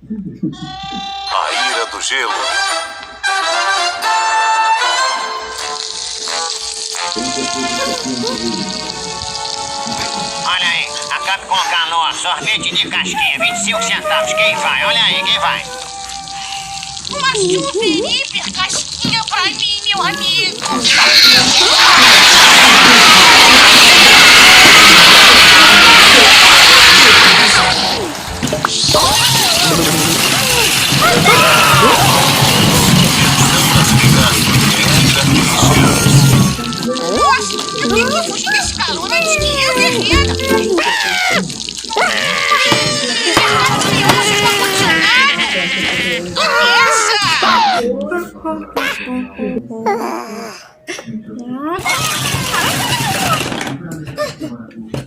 A ira do gelo. Olha aí, acabe com o calor. Sorvete de casquinha, 25 centavos. Quem vai? Olha aí, quem vai? Uma super hiper casquinha pra mim, meu amigo. Nossa, eu tenho que fugir desse calor antes que eu derreta. Você está condicionado? Essa!